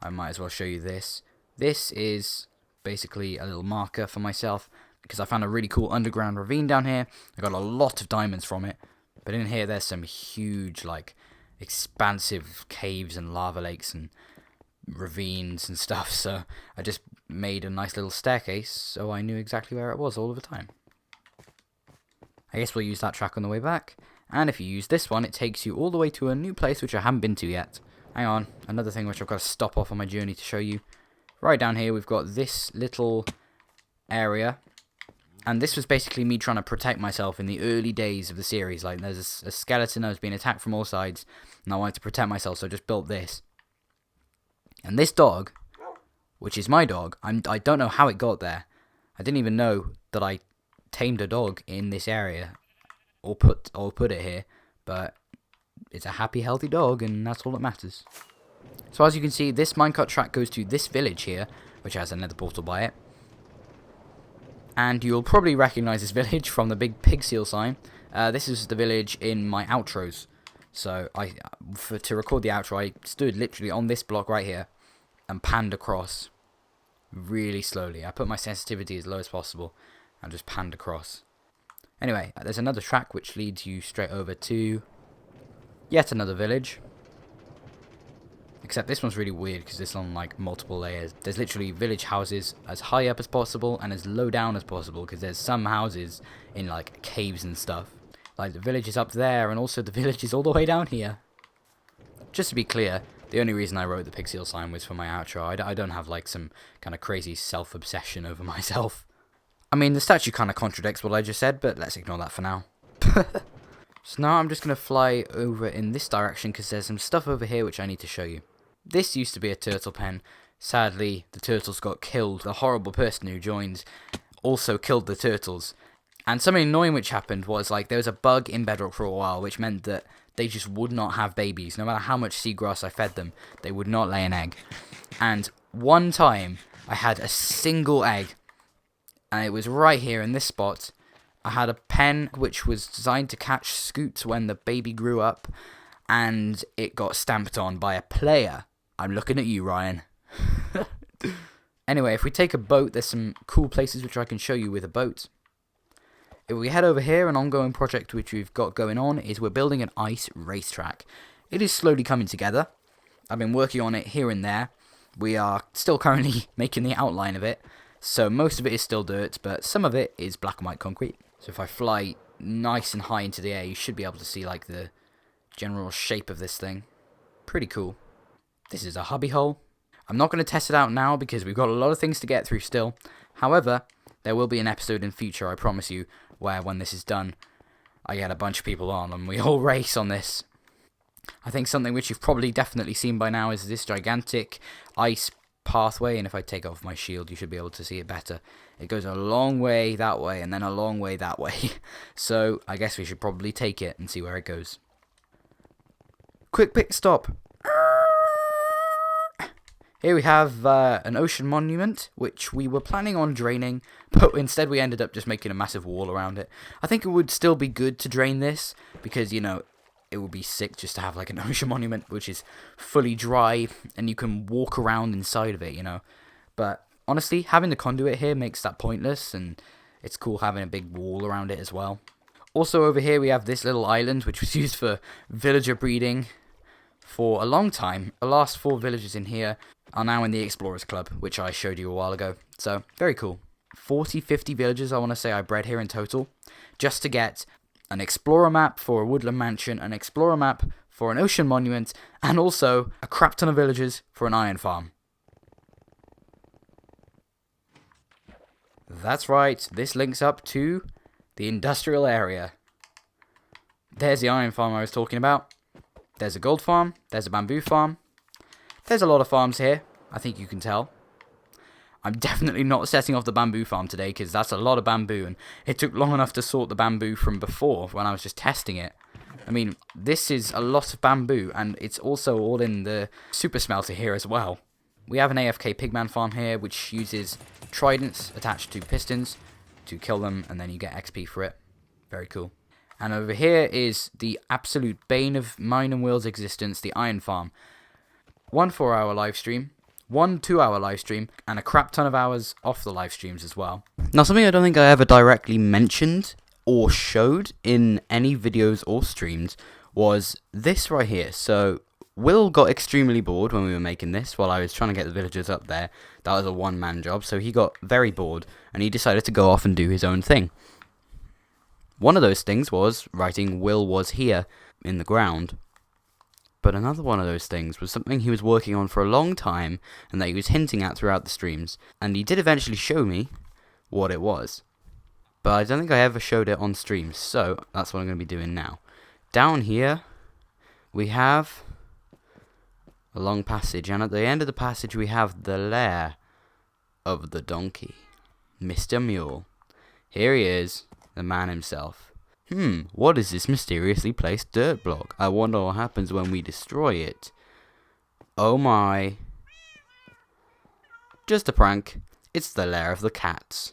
I might as well show you this. This is basically a little marker for myself, because I found a really cool underground ravine down here. I got a lot of diamonds from it. But in here, there's some huge, like, expansive caves and lava lakes and ravines and stuff. So I just made a nice little staircase, so I knew exactly where it was all of the time. I guess we'll use that track on the way back. And if you use this one, it takes you all the way to a new place which I haven't been to yet. Hang on, another thing which I've got to stop off on my journey to show you. Right down here, we've got this little area. And this was basically me trying to protect myself in the early days of the series. Like, there's a skeleton that was being attacked from all sides, and I wanted to protect myself, so I just built this. And this dog, which is my dog, I don't know how it got there. I didn't even know that I tamed a dog in this area, or put it here, but it's a happy, healthy dog, and that's all that matters. So as you can see, this minecart track goes to this village here, which has another portal by it. And you'll probably recognise this village from the big pig seal sign. This is the village in my outros. So to record the outro, I stood literally on this block right here and panned across really slowly. I put my sensitivity as low as possible and just panned across. Anyway, there's another track which leads you straight over to yet another village. Except this one's really weird because it's on like multiple layers. There's literally village houses as high up as possible and as low down as possible, because there's some houses in like caves and stuff. Like the village is up there, and also the village is all the way down here. Just to be clear, the only reason I wrote the pig seal sign was for my outro. I don't have like some kind of crazy self-obsession over myself. I mean, the statue kind of contradicts what I just said, but let's ignore that for now. So now I'm just going to fly over in this direction because there's some stuff over here which I need to show you. This used to be a turtle pen. Sadly, the turtles got killed. The horrible person who joined also killed the turtles. And something annoying which happened was, like, there was a bug in Bedrock for a while, which meant that they just would not have babies. No matter how much seagrass I fed them, they would not lay an egg. And one time, I had a single egg, and it was right here in this spot. I had a pen which was designed to catch scoots when the baby grew up, and it got stamped on by a player. I'm looking at you, Ryan. Anyway, if we take a boat, there's some cool places which I can show you with a boat. If we head over here, an ongoing project which we've got going on is we're building an ice racetrack. It is slowly coming together. I've been working on it here and there. We are still currently making the outline of it. So most of it is still dirt, but some of it is black and white concrete. So if I fly nice and high into the air, you should be able to see like the general shape of this thing. Pretty cool. This is a hubby hole. I'm not going to test it out now because we've got a lot of things to get through still. However, there will be an episode in future, I promise you, where when this is done, I get a bunch of people on and we all race on this. I think something which you've probably definitely seen by now is this gigantic ice pathway, and if I take off my shield you should be able to see it better. It goes a long way that way and then a long way that way. So I guess we should probably take it and see where it goes. Quick pit stop. Here we have an ocean monument, which we were planning on draining, but instead we ended up just making a massive wall around it. I think it would still be good to drain this, because, you know, it would be sick just to have like an ocean monument, which is fully dry, and you can walk around inside of it, you know. But honestly, having the conduit here makes that pointless, and it's cool having a big wall around it as well. Also over here we have this little island, which was used for villager breeding for a long time. The last 4 villagers in here are now in the Explorers Club, which I showed you a while ago. So, very cool. 40-50 villagers I want to say I bred here in total, just to get an Explorer map for a woodland mansion, an Explorer map for an ocean monument, and also a crap ton of villagers for an iron farm. That's right, this links up to the industrial area. There's the iron farm I was talking about. There's a gold farm, there's a bamboo farm. There's a lot of farms here, I think you can tell. I'm definitely not setting off the bamboo farm today, because that's a lot of bamboo, and it took long enough to sort the bamboo from before, when I was just testing it. I mean, this is a lot of bamboo, and it's also all in the super smelter here as well. We have an AFK pigman farm here, which uses tridents attached to pistons to kill them, and then you get XP for it. Very cool. And over here is the absolute bane of mine and Will's existence, the iron farm. 1 4-hour live stream, 1 2-hour live stream, and a crap ton of hours off the live streams as well. Now, something I don't think I ever directly mentioned or showed in any videos or streams was this right here. So, Will got extremely bored when we were making this while I was trying to get the villagers up there. That was a one-man job, so he got very bored, and he decided to go off and do his own thing. One of those things was writing "Will was here" in the ground. But another one of those things was something he was working on for a long time, and that he was hinting at throughout the streams. And he did eventually show me what it was. But I don't think I ever showed it on stream, so that's what I'm going to be doing now. Down here, we have a long passage, and at the end of the passage we have the lair of the donkey, Mr. Mule. Here he is, the man himself. What is this mysteriously placed dirt block? I wonder what happens when we destroy it. Oh my. Just a prank. It's the lair of the cats.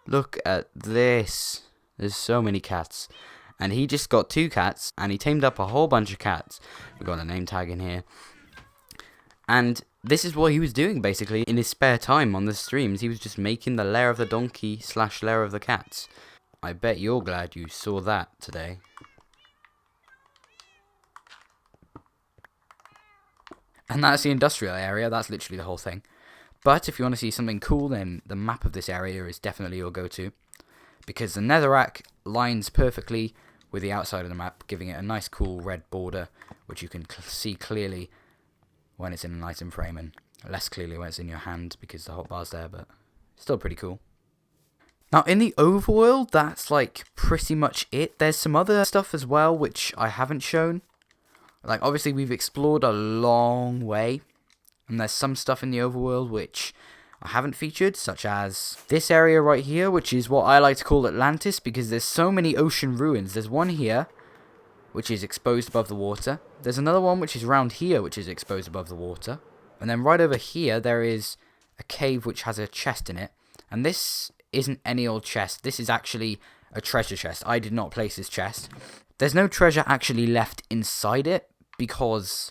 Look at this. There's so many cats. And he just got 2 cats, and he tamed up a whole bunch of cats. We've got a name tag in here. And this is what he was doing, basically, in his spare time on the streams. He was just making the lair of the donkey / lair of the cats. I bet you're glad you saw that today. And that's the industrial area. That's literally the whole thing. But if you want to see something cool, then the map of this area is definitely your go-to, because the netherrack lines perfectly with the outside of the map, giving it a nice cool red border, which you can see clearly when it's in an item frame, and less clearly when it's in your hand because the hotbar's there, but still pretty cool. Now, in the overworld, that's like pretty much it. There's some other stuff as well, which I haven't shown. Like, obviously, we've explored a long way, and there's some stuff in the overworld which I haven't featured, such as this area right here, which is what I like to call Atlantis, because there's so many ocean ruins. There's one here, which is exposed above the water. There's another one which is around here, which is exposed above the water. And then right over here, there is a cave which has a chest in it. And this isn't any old chest. This is actually a treasure chest. I did not place this chest. There's no treasure actually left inside it because,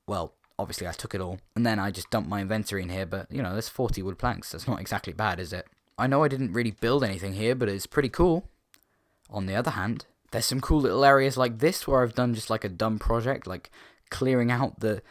well, obviously I took it all. And then I just dumped my inventory in here. But, you know, there's 40 wood planks. That's not exactly bad, is it? I know I didn't really build anything here, but it's pretty cool. On the other hand, there's some cool little areas like this where I've done just like a dumb project, like clearing out the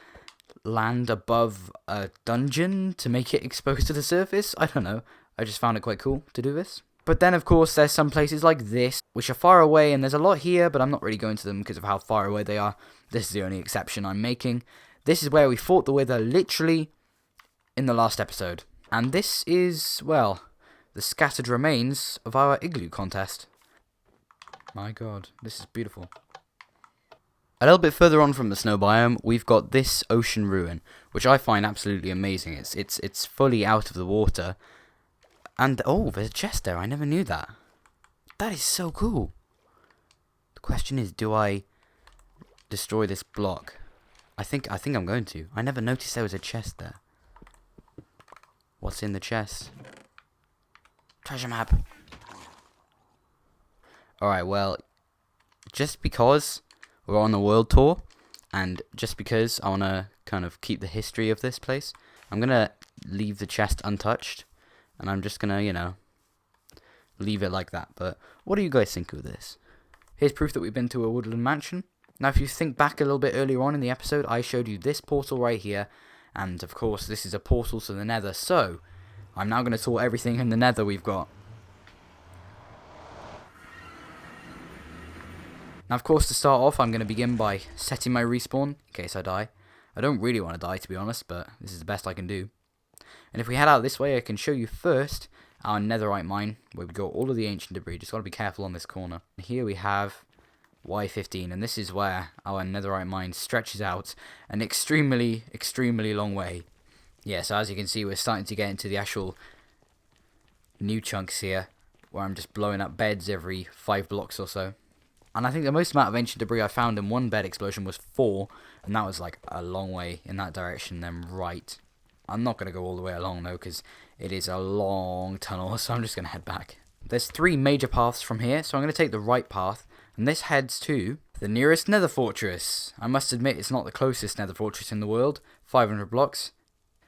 land above a dungeon to make it exposed to the surface. I don't know. I just found it quite cool to do this. But then, of course, there's some places like this, which are far away, and there's a lot here, but I'm not really going to them because of how far away they are. This is the only exception I'm making. This is where we fought the Wither, literally, in the last episode. And this is, well, the scattered remains of our igloo contest. My god, this is beautiful. A little bit further on from the snow biome, we've got this ocean ruin, which I find absolutely amazing. It's fully out of the water. And, oh, there's a chest there. I never knew that. That is so cool. The question is, do I destroy this block? I think I'm going to. I never noticed there was a chest there. What's in the chest? Treasure map. Alright, well, just because we're on the world tour, and just because I want to kind of keep the history of this place, I'm going to leave the chest untouched, and I'm just going to, you know, leave it like that. But what do you guys think of this? Here's proof that we've been to a woodland mansion. Now, if you think back a little bit earlier on in the episode, I showed you this portal right here, and of course, this is a portal to the nether, so I'm now going to tour everything in the nether we've got. Now, of course, to start off, I'm going to begin by setting my respawn, in case I die. I don't really want to die, to be honest, but this is the best I can do. And if we head out this way, I can show you first our netherite mine, where we got all of the ancient debris. Just got to be careful on this corner. And here we have Y15, and this is where our netherite mine stretches out an extremely, extremely long way. Yeah, so as you can see, we're starting to get into the actual new chunks here, where I'm just blowing up beds every 5 blocks or so. And I think the most amount of ancient debris I found in one bed explosion was 4, and that was like a long way in that direction, then right. I'm not going to go all the way along though, because it is a long tunnel, so I'm just going to head back. There's 3 major paths from here, so I'm going to take the right path, and this heads to the nearest nether fortress. I must admit it's not the closest nether fortress in the world, 500 blocks.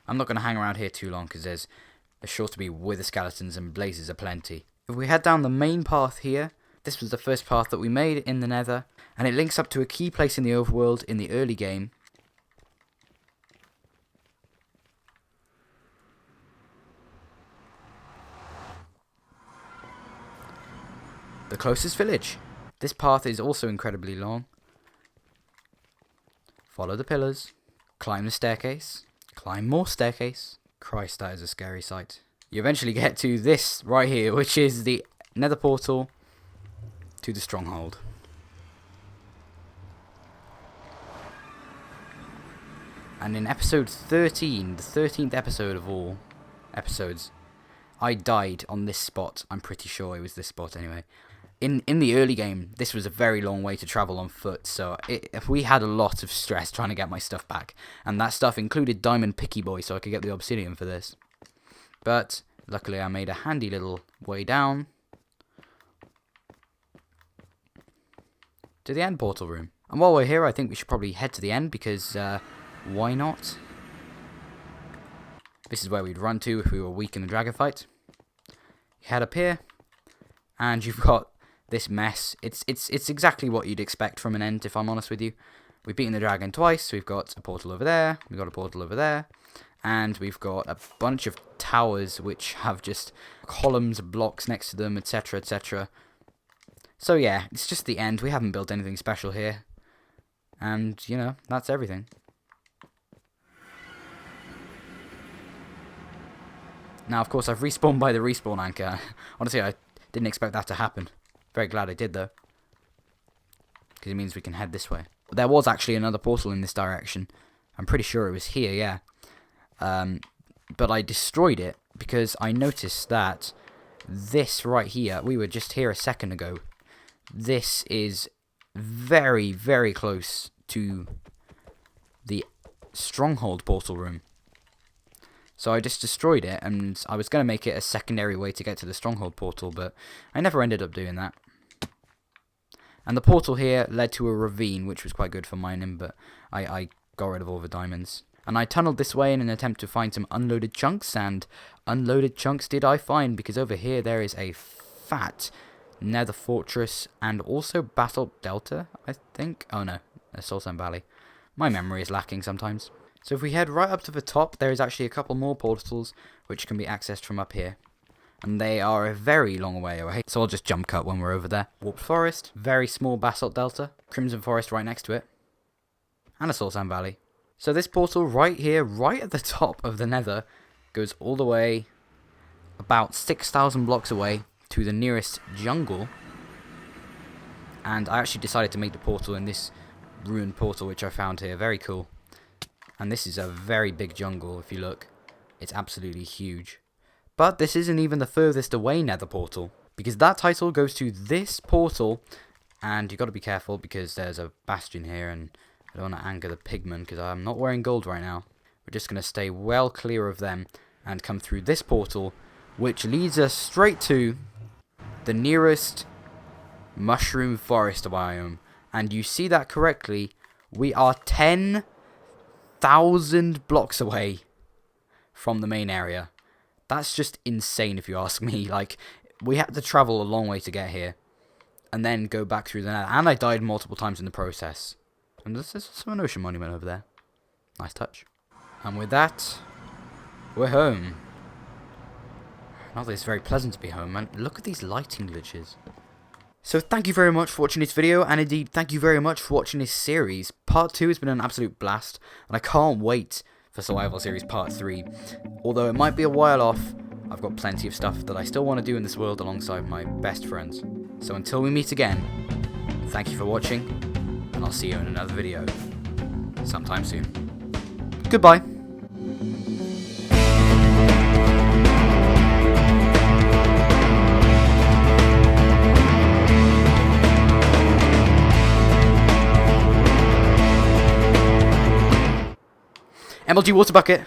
I'm not going to hang around here too long, because there's sure to be wither skeletons and blazes aplenty. If we head down the main path here, this was the first path that we made in the nether, and it links up to a key place in the overworld in the early game. The closest village. This path is also incredibly long. Follow the pillars, climb the staircase, climb more staircase. Christ, that is a scary sight. You eventually get to this right here, which is the nether portal to the stronghold. And in episode 13, the 13th episode of all episodes, I died on this spot. I'm pretty sure it was this spot anyway. In the early game, this was a very long way to travel on foot, so if we had a lot of stress trying to get my stuff back. And that stuff included Diamond Picky Boy, so I could get the obsidian for this. But luckily I made a handy little way down to the end portal room. And while we're here, I think we should probably head to the end, because why not? This is where we'd run to if we were weak in the dragon fight. You head up here, and you've got this mess. It's exactly what you'd expect from an end, if I'm honest with you. We've beaten the dragon twice. We've got a portal over there. We've got a portal over there. And we've got a bunch of towers which have just columns, blocks next to them, etc, etc. So yeah, it's just the end. We haven't built anything special here. And, you know, that's everything. Now, of course, I've respawned by the respawn anchor. Honestly, I didn't expect that to happen. Very glad I did, though. Because it means we can head this way. There was actually another portal in this direction. I'm pretty sure it was here, yeah. But I destroyed it because I noticed that this right here, we were just here a second ago. This is very, very close to the stronghold portal room. So I just destroyed it, and I was going to make it a secondary way to get to the stronghold portal, but I never ended up doing that. And the portal here led to a ravine, which was quite good for mining, but I got rid of all the diamonds. And I tunneled this way in an attempt to find some unloaded chunks, and unloaded chunks did I find, because over here there is a fat nether fortress, and also Basalt Delta, I think. Oh no, Solstheim Valley. My memory is lacking sometimes. So if we head right up to the top, there is actually a couple more portals which can be accessed from up here. And they are a very long way away, so I'll just jump cut when we're over there. Warped Forest, very small Basalt Delta, Crimson Forest right next to it, and a Solstheim Valley. So this portal right here, right at the top of the nether, goes all the way about 6,000 blocks away to the nearest jungle. And I actually decided to make the portal in this ruined portal which I found here. Very cool. And this is a very big jungle if you look. It's absolutely huge. But this isn't even the furthest away nether portal, because that title goes to this portal, and you got to be careful because there's a bastion here, and I don't want to anger the pigmen because I'm not wearing gold right now. We're just going to stay well clear of them and come through this portal, which leads us straight to the nearest mushroom forest biome. And you see that correctly, we are 10,000 blocks away from the main area. That's just insane if you ask me. Like, we had to travel a long way to get here, and then go back through the nether, and I died multiple times in the process. And there's an ocean monument over there. Nice touch. And with that, we're home. Not that it's very pleasant to be home, man. Look at these lighting glitches. So thank you very much for watching this video, and indeed thank you very much for watching this series. Part 2 has been an absolute blast, and I can't wait for Survival Series Part 3. Although it might be a while off, I've got plenty of stuff that I still want to do in this world alongside my best friends. So until we meet again, thank you for watching, and I'll see you in another video sometime soon. Goodbye. MLG water bucket.